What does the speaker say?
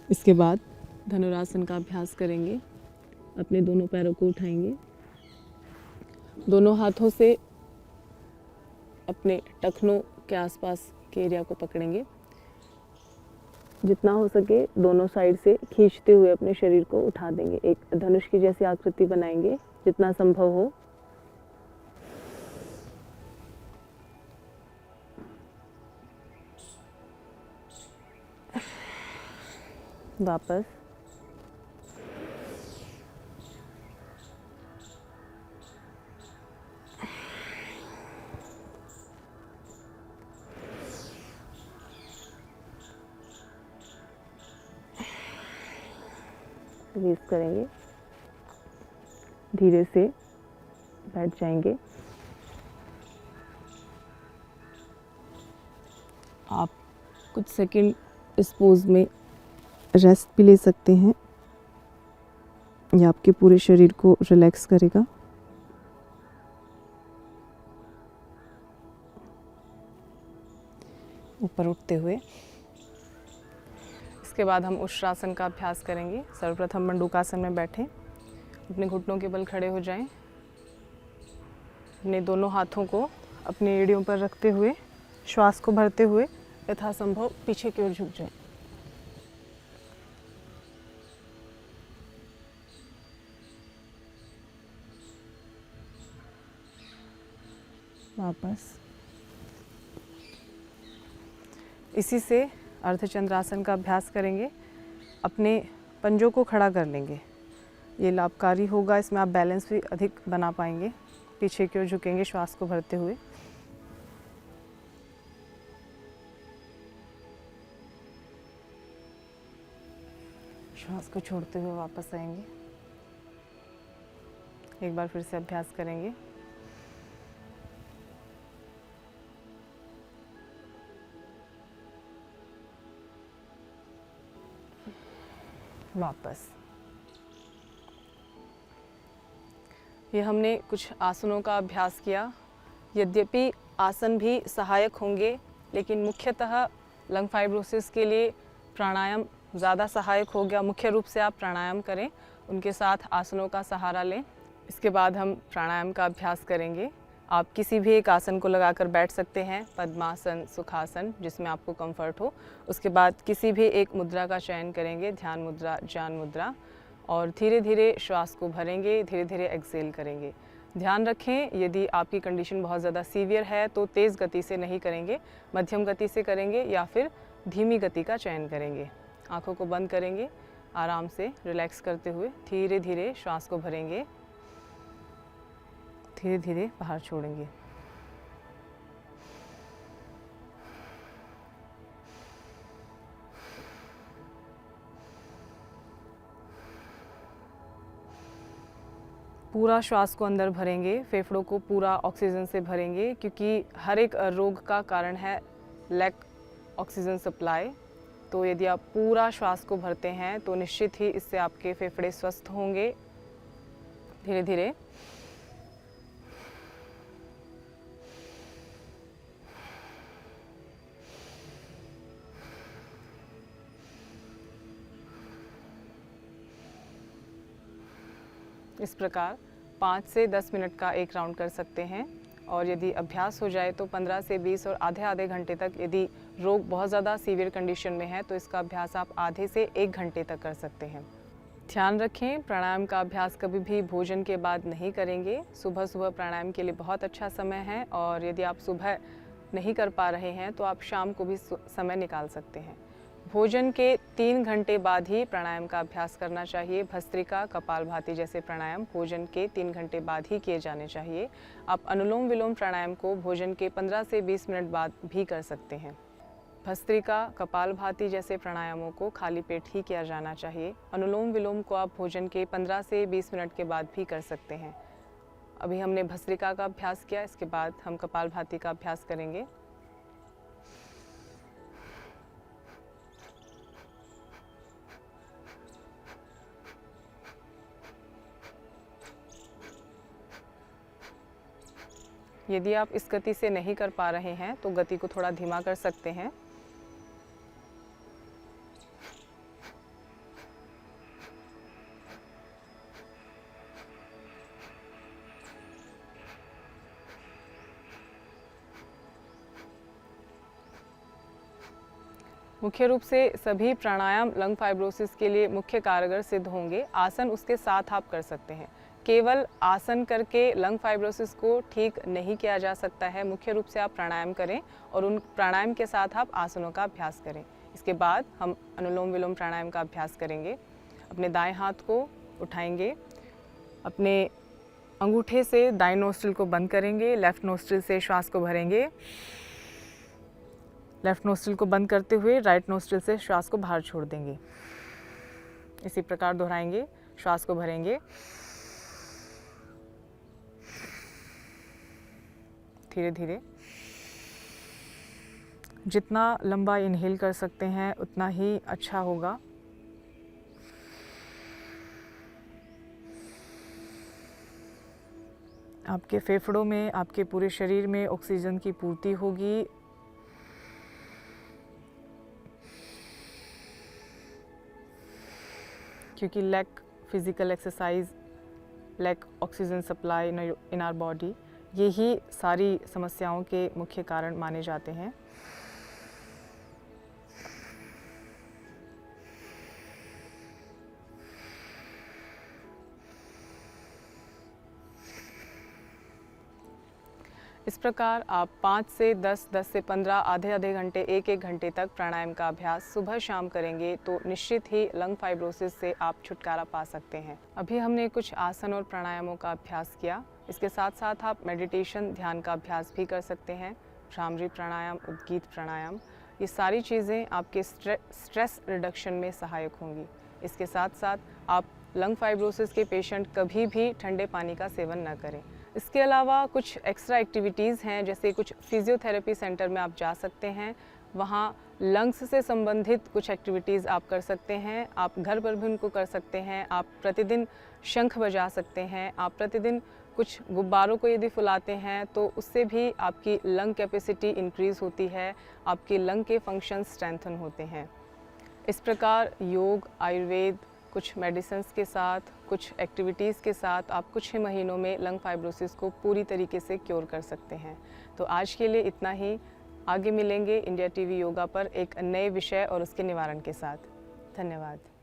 इसके बाद धनुरासन का अभ्यास करेंगे। अपने दोनों पैरों को उठाएंगे, दोनों हाथों से अपने टखनों के आसपास के एरिया को पकड़ेंगे। जितना हो सके दोनों साइड से खींचते हुए अपने शरीर को उठा देंगे। एक धनुष की जैसी आकृति बनाएंगे जितना संभव हो। वापस रिलीज करेंगे, धीरे से बैठ जाएंगे। आप कुछ सेकंड इस पोज में रेस्ट भी ले सकते हैं, यह आपके पूरे शरीर को रिलैक्स करेगा। ऊपर उठते हुए इसके बाद हम उष्ट्रासन का अभ्यास करेंगे। सर्वप्रथम मंडूकासन में बैठें, अपने घुटनों के बल खड़े हो जाएं। अपने दोनों हाथों को अपनी एड़ियों पर रखते हुए श्वास को भरते हुए यथासंभव पीछे की ओर झुक जाएं। वापस इसी से अर्धचंद्रासन का अभ्यास करेंगे। अपने पंजों को खड़ा कर लेंगे, ये लाभकारी होगा। इसमें आप बैलेंस भी अधिक बना पाएंगे। पीछे की ओर झुकेंगे श्वास को भरते हुए। श्वास को छोड़ते हुए वापस आएंगे। एक बार फिर से अभ्यास करेंगे। वापस ये हमने कुछ आसनों का अभ्यास किया। यद्यपि आसन भी सहायक होंगे, लेकिन मुख्यतः लंग फाइब्रोसिस के लिए प्राणायाम ज़्यादा सहायक हो गया। मुख्य रूप से आप प्राणायाम करें, उनके साथ आसनों का सहारा लें। इसके बाद हम प्राणायाम का अभ्यास करेंगे। आप किसी भी एक आसन को लगाकर बैठ सकते हैं, पद्मासन, सुखासन, जिसमें आपको कंफर्ट हो। उसके बाद किसी भी एक मुद्रा का चयन करेंगे, ध्यान मुद्रा, ज्ञान मुद्रा, और धीरे धीरे श्वास को भरेंगे, धीरे धीरे एक्सेल करेंगे। ध्यान रखें, यदि आपकी कंडीशन बहुत ज़्यादा सीवियर है तो तेज़ गति से नहीं करेंगे, मध्यम गति से करेंगे या फिर धीमी गति का चयन करेंगे। आँखों को बंद करेंगे, आराम से रिलैक्स करते हुए धीरे धीरे श्वास को भरेंगे, धीरे धीरे बाहर छोड़ेंगे। पूरा श्वास को अंदर भरेंगे, फेफड़ों को पूरा ऑक्सीजन से भरेंगे, क्योंकि हर एक रोग का कारण है लैक ऑक्सीजन सप्लाई। तो यदि आप पूरा श्वास को भरते हैं तो निश्चित ही इससे आपके फेफड़े स्वस्थ होंगे। धीरे धीरे इस प्रकार 5 से 10 मिनट का एक राउंड कर सकते हैं। और यदि अभ्यास हो जाए तो 15 से 20 और आधे आधे घंटे तक, यदि रोग बहुत ज़्यादा सीवियर कंडीशन में है तो इसका अभ्यास आप आधे से 1 घंटे तक कर सकते हैं। ध्यान रखें, प्राणायाम का अभ्यास कभी भी भोजन के बाद नहीं करेंगे। सुबह सुबह प्राणायाम के लिए बहुत अच्छा समय है, और यदि आप सुबह नहीं कर पा रहे हैं तो आप शाम को भी समय निकाल सकते हैं। भोजन के 3 घंटे बाद ही प्राणायाम का अभ्यास करना चाहिए। भस्त्रिका, कपालभाति जैसे प्राणायाम भोजन के 3 घंटे बाद ही किए जाने चाहिए। आप अनुलोम विलोम प्राणायाम को भोजन के 15 से 20 मिनट बाद भी कर सकते हैं। भस्त्रिका, कपालभाति जैसे प्राणायामों को खाली पेट ही किया जाना चाहिए। अनुलोम विलोम को आप भोजन के 15 से 20 मिनट के बाद भी कर सकते हैं। अभी हमने भस्त्रिका का अभ्यास किया, इसके बाद हम कपालभाति का अभ्यास करेंगे। यदि आप इस गति से नहीं कर पा रहे हैं तो गति को थोड़ा धीमा कर सकते हैं। मुख्य रूप से सभी प्राणायाम लंग फाइब्रोसिस के लिए मुख्य कारगर सिद्ध होंगे। आसन उसके साथ आप कर सकते हैं। केवल आसन करके लंग फाइब्रोसिस को ठीक नहीं किया जा सकता है। मुख्य रूप से आप प्राणायाम करें और उन प्राणायाम के साथ आप आसनों का अभ्यास करें। इसके बाद हम अनुलोम विलोम प्राणायाम का अभ्यास करेंगे। अपने दाएं हाथ को उठाएंगे, अपने अंगूठे से दाएं नोस्ट्रिल को बंद करेंगे, लेफ्ट नोस्ट्रिल से श्वास को भरेंगे। लेफ्ट नोस्ट्रिल को बंद करते हुए राइट नोस्ट्रिल से श्वास को बाहर छोड़ देंगे। इसी प्रकार दोहराएंगे। श्वास को भरेंगे, धीरे धीरे। जितना लंबा इनहेल कर सकते हैं उतना ही अच्छा होगा। आपके फेफड़ों में, आपके पूरे शरीर में ऑक्सीजन की पूर्ति होगी। क्योंकि lack physical exercise, lack oxygen supply in our body, यही सारी समस्याओं के मुख्य कारण माने जाते हैं। इस प्रकार आप 5 से 10, 10 से 15, आधे घंटे, एक घंटे तक प्राणायाम का अभ्यास सुबह शाम करेंगे तो निश्चित ही लंग फाइब्रोसिस से आप छुटकारा पा सकते हैं। अभी हमने कुछ आसन और प्राणायामों का अभ्यास किया। इसके साथ साथ आप मेडिटेशन, ध्यान का अभ्यास भी कर सकते हैं। भ्रामरी प्राणायाम, उद्गीत प्राणायाम, ये सारी चीज़ें आपके स्ट्रेस रिडक्शन में सहायक होंगी। इसके साथ साथ आप लंग फाइब्रोसिस के पेशेंट कभी भी ठंडे पानी का सेवन न करें। इसके अलावा कुछ एक्स्ट्रा एक्टिविटीज़ हैं, जैसे कुछ फिजियोथेरेपी सेंटर में आप जा सकते हैं। वहाँ लंग्स से संबंधित कुछ एक्टिविटीज़ आप कर सकते हैं। आप घर पर भी उनको कर सकते हैं। आप प्रतिदिन शंख बजा सकते हैं। आप प्रतिदिन कुछ गुब्बारों को यदि फुलाते हैं तो उससे भी आपकी लंग कैपेसिटी इंक्रीज़ होती है, आपके लंग के फंक्शन स्ट्रेंथन होते हैं। इस प्रकार योग, आयुर्वेद, कुछ मेडिसिन्स के साथ, कुछ एक्टिविटीज़ के साथ आप कुछ ही महीनों में लंग फाइब्रोसिस को पूरी तरीके से क्योर कर सकते हैं। तो आज के लिए इतना ही। आगे मिलेंगे इंडिया टीवी योगा पर एक नए विषय और उसके निवारण के साथ। धन्यवाद।